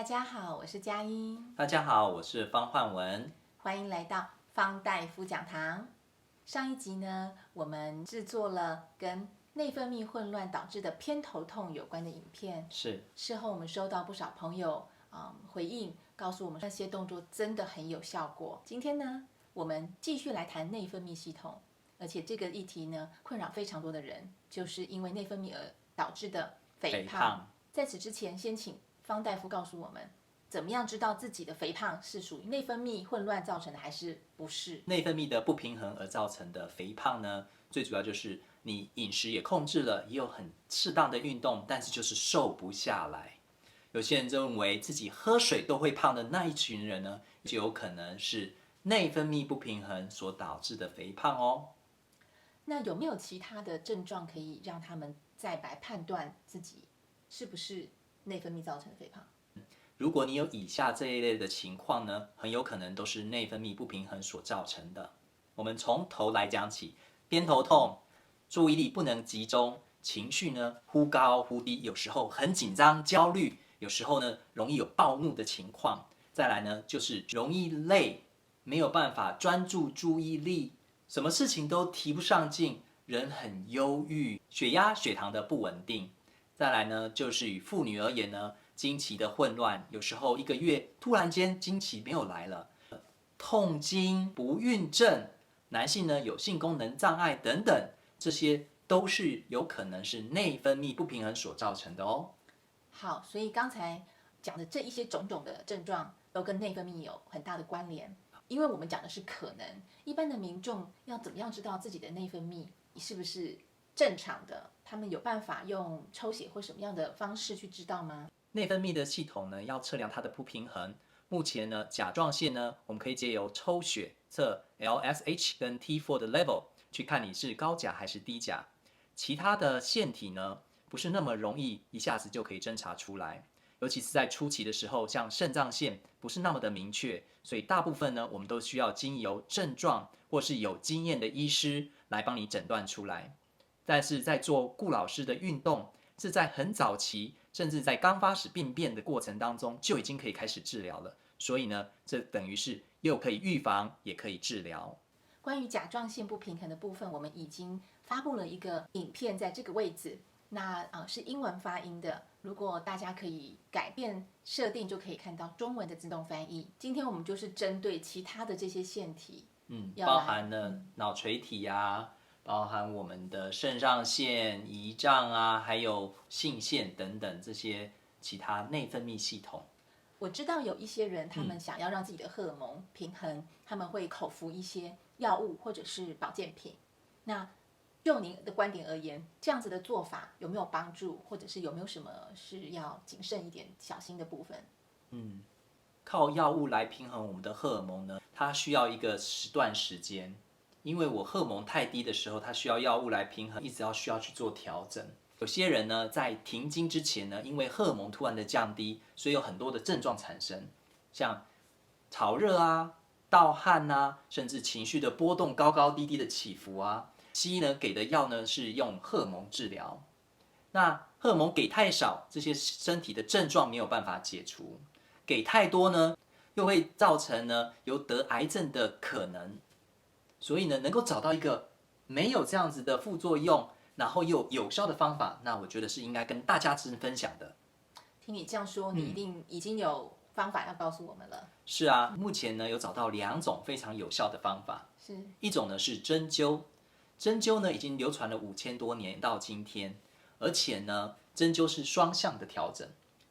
家好，我是佳音。大家好，我是方焕文，欢迎来到方大夫讲堂。上一集呢，我们制作了跟内分泌混乱导致的偏头痛有关的影片。事后我们收到不少朋友回应，告诉我们那些动作真的很有效果。今天呢，我们继续来谈内分泌系统，而且这个议题呢，困扰非常多的人，就是因为内分泌而导致的肥胖。在此之前，先请方大夫告诉我们，怎么样知道自己的肥胖是属于内分泌混乱造成的，还是不是？内分泌的不平衡而造成的肥胖呢，最主要就是你饮食也控制了，也有很适当的运动，但是就是瘦不下来。有些人认为自己喝水都会胖的那一群人呢，就有可能是内分泌不平衡所导致的肥胖哦。那有没有其他的症状可以让他们再来判断自己是不是内分泌造成的肥胖？如果你有以下这一类的情况呢，很有可能都是内分泌不平衡所造成的。我们从头来讲起，偏头痛，注意力不能集中，情绪呢忽高忽低，有时候很紧张焦虑，有时候呢容易有暴怒的情况。再来呢就是容易累，没有办法专注注意力，什么事情都提不上劲，人很忧郁，血压血糖的不稳定。再来呢就是与妇女而言呢，经期的混乱，有时候一个月突然间经期没有来了，痛经、不孕症，男性呢有性功能障碍等等，这些都是有可能是内分泌不平衡所造成的哦。好，所以刚才讲的这一些种种的症状都跟内分泌有很大的关联，因为我们讲的是可能，一般的民众要怎么样知道自己的内分泌是不是正常的？他们有办法用抽血或什么样的方式去知道吗？内分泌的系统呢，要测量它的不平衡。目前呢，甲状腺呢，我们可以借由抽血测 LSH 跟 T4 的 level， 去看你是高钾还是低钾。其他的腺体呢，不是那么容易一下子就可以侦查出来，尤其是在初期的时候，像肾脏腺不是那么的明确，所以大部分呢，我们都需要经由症状或是有经验的医师来帮你诊断出来。但是在做顾老师的运动，是在很早期，甚至在刚发始病变的过程当中，就已经可以开始治疗了。所以呢，这等于是又可以预防，也可以治疗。关于甲状腺不平衡的部分，我们已经发布了一个影片在这个位置，那是英文发音的。如果大家可以改变设定，就可以看到中文的自动翻译。今天我们就是针对其他的这些腺体，包含了脑垂体啊，包含我们的肾上腺、胰脏啊，还有性腺等等这些其他内分泌系统。我知道有一些人，他们想要让自己的荷尔蒙平衡，他们会口服一些药物或者是保健品。那就您的观点而言，这样子的做法有没有帮助，或者是有没有什么是要谨慎一点、小心的部分？靠药物来平衡我们的荷尔蒙呢，它需要一个段时间，因为我荷尔蒙太低的时候，它需要药物来平衡，一直需要去做调整。有些人呢，在停经之前呢，因为荷尔蒙突然的降低，所以有很多的症状产生，像潮热啊、盗汗啊，甚至情绪的波动高高低低的起伏啊。西医呢给的药呢是用荷尔蒙治疗，那荷尔蒙给太少，这些身体的症状没有办法解除；给太多呢，又会造成呢有得癌症的可能。所以呢，能够找到一个没有这样子的副作用，然后又有效的方法，那我觉得是应该跟大家分享的。听你这样说，你一定已经有方法要告诉我们了。是啊，目前呢有找到2种非常有效的方法。一种呢是针灸，针灸呢已经流传了5000多年到今天，而且呢针灸是双向的调整。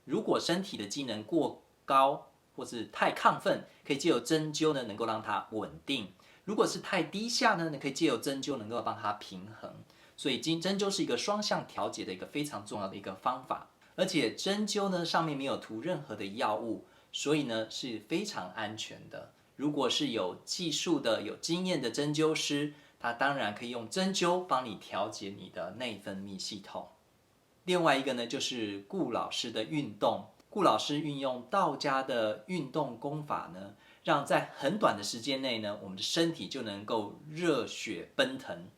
如果身体的机能过高或是太亢奋，可以借由针灸呢能够让它稳定；如果是太低下呢，可以借由针灸能够帮它平衡。所以针灸是一个双向调节的一个非常重要的一个方法，而且针灸呢上面没有涂任何的药物，所以呢是非常安全的。如果是有技术的、有经验的针灸师，他当然可以用针灸帮你调节你的内分泌系统。另外一个呢就是顾老师的运动，顾老师运用道家的运动功法呢，让在很短的时间内呢，我们的身体就能够热血奔腾。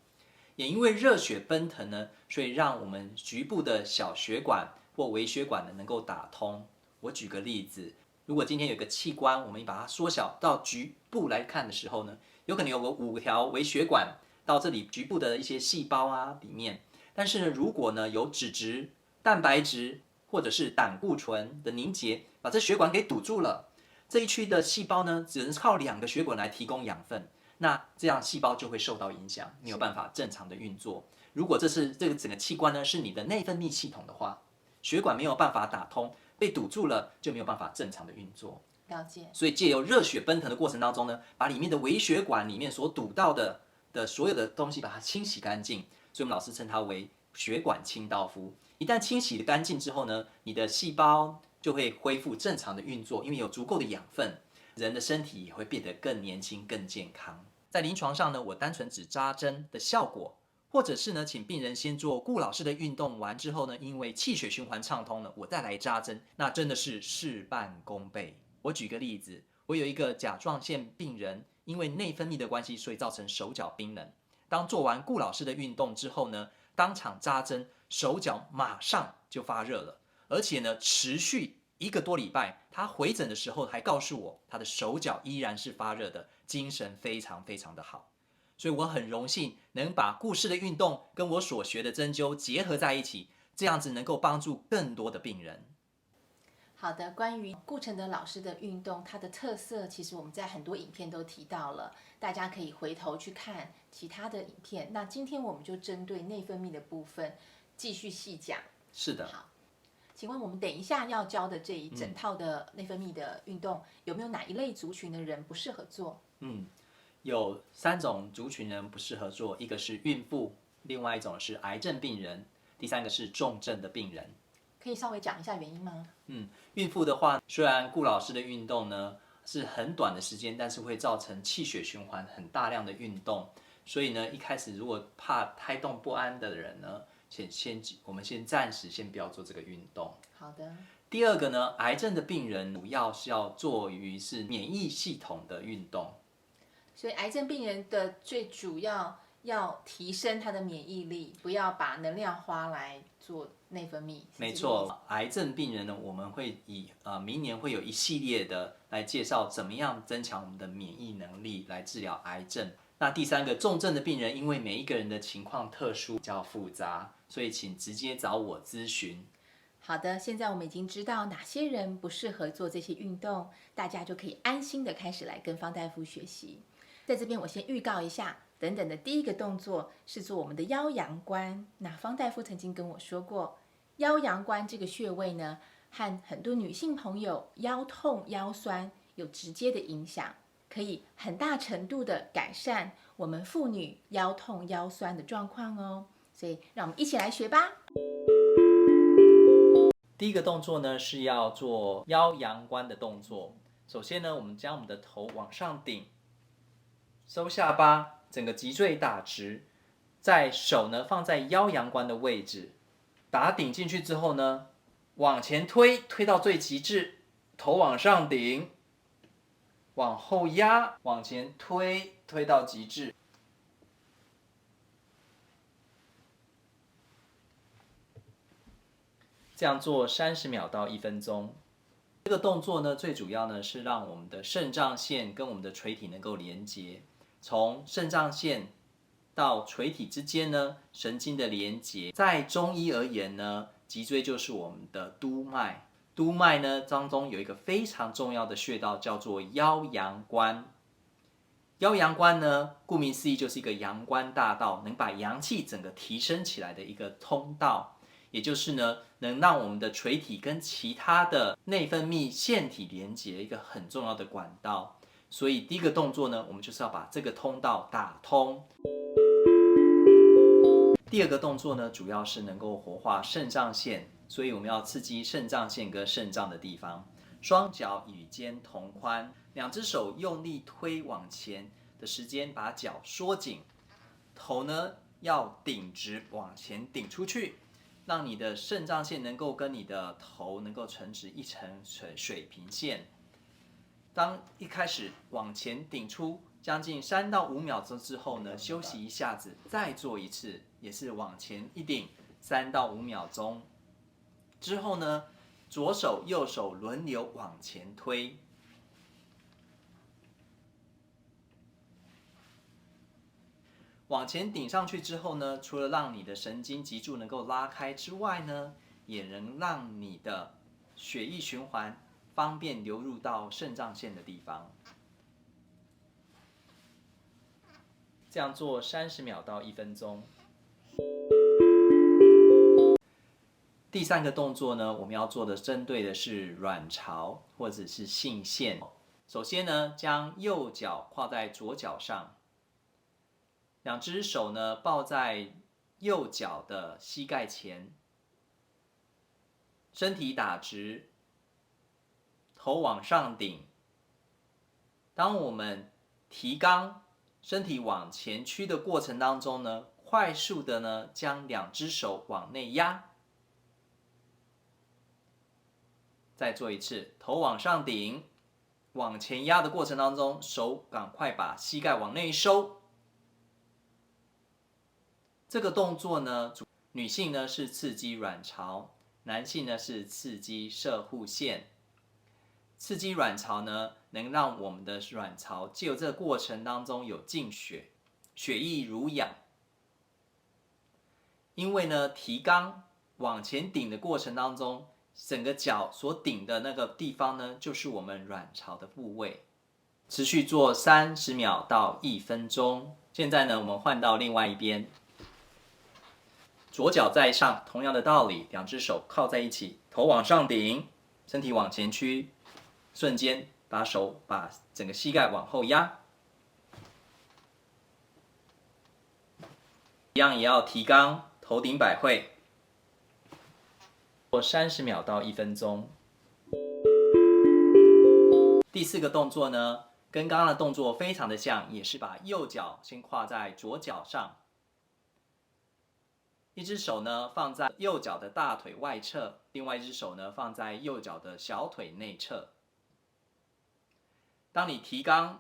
也因为热血奔腾呢，所以让我们局部的小血管或微血管呢能够打通，我举个例子，如果今天有一个器官，我们把它缩小到局部来看的时候呢，有可能有个5条微血管到这里局部的一些细胞啊里面。但是呢，如果呢有脂质、蛋白质或者是胆固醇的凝结，把这血管给堵住了，这一区的细胞呢只能靠2个血管来提供养分，那这样细胞就会受到影响，没有办法正常的运作。如果这个整个器官呢是你的内分泌系统的话，血管没有办法打通，被堵住了，就没有办法正常的运作。了解。所以借由热血奔腾的过程当中呢，把里面的微血管里面所堵到的所有的东西把它清洗干净。所以我们老师称它为血管清道夫。一旦清洗干净之后呢，你的细胞就会恢复正常的运作，因为有足够的养分，人的身体也会变得更年轻、更健康。在临床上呢，我单纯只扎针的效果，或者是呢，请病人先做顾老师的运动完之后呢，因为气血循环畅通了，我再来扎针，那真的是事半功倍。我举个例子，我有一个甲状腺病人，因为内分泌的关系，所以造成手脚冰冷。当做完顾老师的运动之后呢，当场扎针，手脚马上就发热了，而且呢，持续1个多礼拜。他回诊的时候还告诉我，他的手脚依然是发热的，精神非常非常的好。所以我很荣幸能把顾氏的运动跟我所学的针灸结合在一起，这样子能够帮助更多的病人。好的，关于顾承德老师的运动，它的特色其实我们在很多影片都提到了，大家可以回头去看其他的影片。那今天我们就针对内分泌的部分继续细讲。是的。好，请问我们等一下要教的这一整套的内分泌的运动，有没有哪一类族群的人不适合做？有3种族群人不适合做，一个是孕妇，另外一种是癌症病人，第3个是重症的病人。可以稍微讲一下原因吗？孕妇的话，虽然顾老师的运动呢是很短的时间，但是会造成气血循环很大量的运动，所以呢，一开始如果怕胎动不安的人呢，我们暂时先不要做这个运动。好的。第2个呢，癌症的病人主要是要做于是免疫系统的运动。所以癌症病人的最主要提升他的免疫力，不要把能量花来做内分泌。没错，癌症病人呢，我们会明年会有一系列的来介绍怎么样增强我们的免疫能力来治疗癌症。那第3个重症的病人，因为每一个人的情况特殊，比较复杂，所以请直接找我咨询。好的，现在我们已经知道哪些人不适合做这些运动，大家就可以安心的开始来跟方大夫学习。在这边我先预告一下，等等的第1个动作是做我们的腰阳关。那方大夫曾经跟我说过，腰阳关这个穴位呢，和很多女性朋友腰痛腰酸有直接的影响，可以很大程度的改善我们妇女腰痛腰酸的状况哦。所以让我们一起来学吧。第1个动作呢，是要做腰阳关的动作。首先呢，我们将我们的头往上顶，收下巴，整个脊椎打直，在手呢放在腰阳关的位置，把它顶进去之后呢，往前推到最极致，头往上顶，往后压，往前推到极致。这样做30秒到1分钟。这个动作呢，最主要呢是让我们的肾脏线跟我们的垂体能够连接。从肾脏线到垂体之间呢，神经的连接，在中医而言呢，脊椎就是我们的督脉。督脉呢当中有一个非常重要的穴道，叫做腰阳关。腰阳关呢，顾名思义就是一个阳关大道，能把阳气整个提升起来的一个通道，也就是呢，能让我们的垂体跟其他的内分泌腺体连接一个很重要的管道。所以第1个动作呢，我们就是要把这个通道打通。第2个动作呢，主要是能够活化肾脏线，所以我们要刺激肾脏线跟肾脏的地方。双脚与肩同宽，2只手用力推往前的时间，把脚缩紧，头呢要顶直往前顶出去，让你的肾脏线能够跟你的头能够成直一层水平线。当一开始往前顶出将近3到5秒钟之后呢，休息一下子，再做一次，也是往前一顶3到5秒钟。之后呢，左手右手轮流往前推。往前顶上去之后呢，除了让你的神经脊柱能够拉开之外呢，也能让你的血液循环方便流入到肾脏线的地方。这样做30秒到1分钟。第3个动作呢，我们要做的针对的是卵巢或者是性腺。首先呢，将右脚跨在左脚上，2只手呢抱在右脚的膝盖前，身体打直，头往上顶。当我们提肛，身体往前屈的过程当中呢，快速的呢将2只手往内压。再做一次，头往上顶，往前压的过程当中，手赶快把膝盖往内收。这个动作呢，女性呢是刺激卵巢，男性呢是刺激摄护腺。刺激卵巢呢，能让我们的卵巢借由这个过程当中有进血，血液濡养。因为呢，提肛往前顶的过程当中，整个脚所顶的那个地方呢，就是我们卵巢的部位。持续做30秒到1分钟。现在呢，我们换到另外一边，左脚在上，同样的道理，2只手靠在一起，头往上顶，身体往前屈，瞬间把整个膝盖往后压。一样也要提肛，头顶百会。做30秒到1分钟。第4个动作呢，跟刚刚的动作非常的像，也是把右脚先跨在左脚上，一只手呢放在右脚的大腿外侧，另外一只手呢放在右脚的小腿内侧。当你提肛，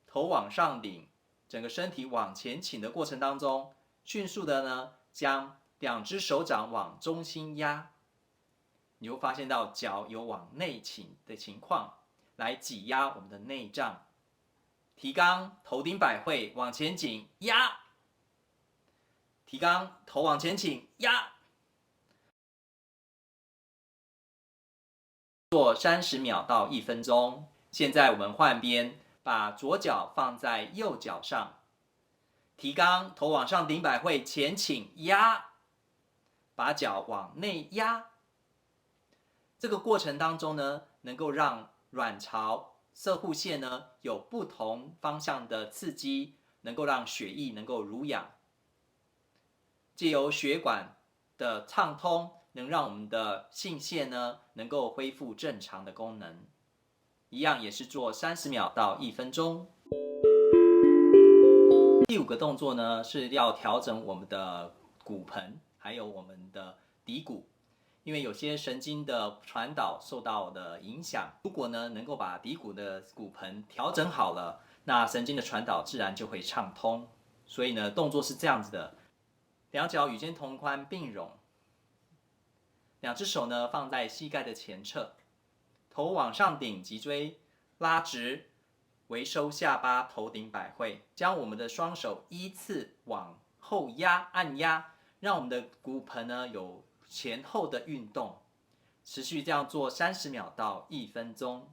头往上顶，整个身体往前倾的过程当中，迅速的呢将2只手掌往中心压，你会发现到脚有往内倾的情况，来挤压我们的内脏。提肛，头顶百会，往前紧压。提肛，头往前倾压。做30秒到1分钟。现在我们换边，把左脚放在右脚上，提肛，头往上顶百会，前倾压，把脚往内压。这个过程当中呢，能够让卵巢、摄护腺呢有不同方向的刺激，能够让血液能够濡养，藉由血管的畅通，能让我们的性腺呢能够恢复正常的功能。一样也是做30秒到1分钟。第5个动作呢，是要调整我们的骨盆，还有我们的骶骨。因为有些神经的传导受到的影响，如果呢能够把骶骨的骨盆调整好了，那神经的传导自然就会畅通。所以呢，动作是这样子的：2脚与肩同宽并拢，2只手呢放在膝盖的前侧，头往上顶，脊椎拉直，微收下巴，头顶百会，将我们的双手依次往后压，按压，让我们的骨盆呢有前后的运动，持续这样做30秒到1分钟。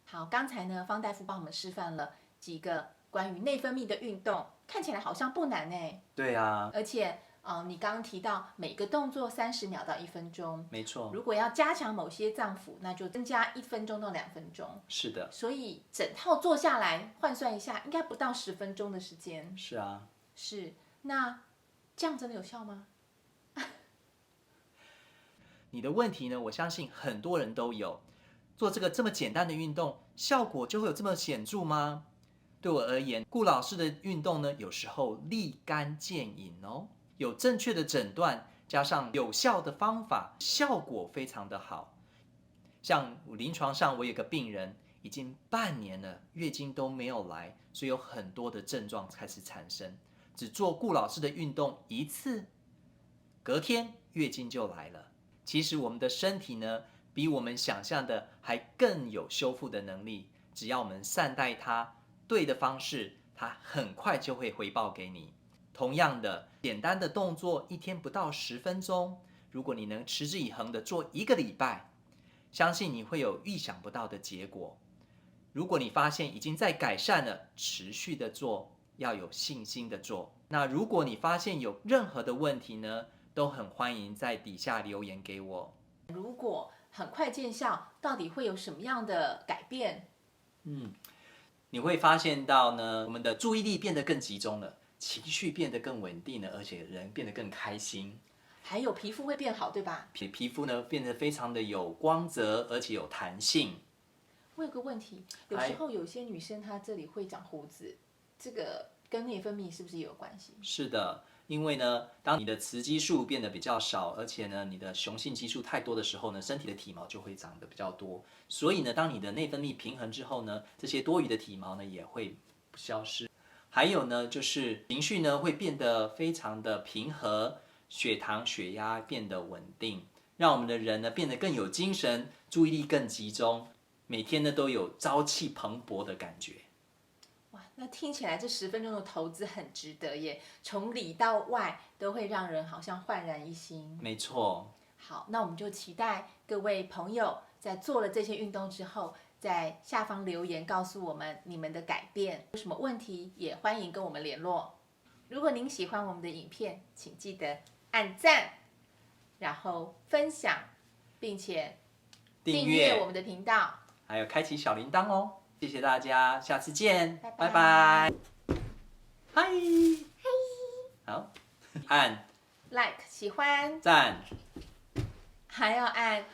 好，刚才呢，方大夫帮我们示范了几个关于内分泌的运动，看起来好像不难呢。对啊，而且你刚刚提到每个动作30秒到1分钟，没错。如果要加强某些脏腑，那就增加1分钟到2分钟。是的。所以整套做下来，换算一下，应该不到10分钟的时间。是啊。是，那这样真的有效吗？你的问题呢，我相信很多人都有。做这个这么简单的运动，效果就会有这么显著吗？对我而言，顾老师的运动呢，有时候立竿见影哦。有正确的诊断，加上有效的方法，效果非常的好。像临床上，我有个病人已经半年了，月经都没有来，所以有很多的症状开始产生。只做顾老师的运动1次，隔天月经就来了。其实我们的身体呢，比我们想象的还更有修复的能力，只要我们善待它，对的方式，它很快就会回报给你。同样的，简单的动作1天不到10分钟，如果你能持之以恒的做1个礼拜，相信你会有意想不到的结果。如果你发现已经在改善了，持续的做，要有信心的做。那如果你发现有任何的问题呢，都很欢迎在底下留言给我。如果很快见效，到底会有什么样的改变？你会发现到呢，我们的注意力变得更集中了，情绪变得更稳定了，而且人变得更开心。还有皮肤会变好，对吧？皮肤呢变得非常的有光泽，而且有弹性。我有个问题，有时候有些女生她这里会长胡子，这个跟内分泌是不是也有关系？是的，因为呢，当你的雌激素变得比较少，而且呢，你的雄性激素太多的时候呢，身体的体毛就会长得比较多。所以呢，当你的内分泌平衡之后呢，这些多余的体毛呢也会消失。还有呢，就是情绪呢会变得非常的平和，血糖、血压变得稳定，让我们的人呢变得更有精神，注意力更集中，每天呢都有朝气蓬勃的感觉。哇，那听起来这10分钟的投资很值得耶，从里到外都会让人好像焕然一新。没错。好，那我们就期待各位朋友在做了这些运动之后，在下方留言告诉我们你们的改变，有什么问题也欢迎跟我们联络。如果您喜欢我们的影片，请记得按赞，然后分享，并且订阅我们的频道，还有开启小铃铛哦。谢谢大家，下次见，拜拜。嗨，好，按 like 喜欢，赞，还要按。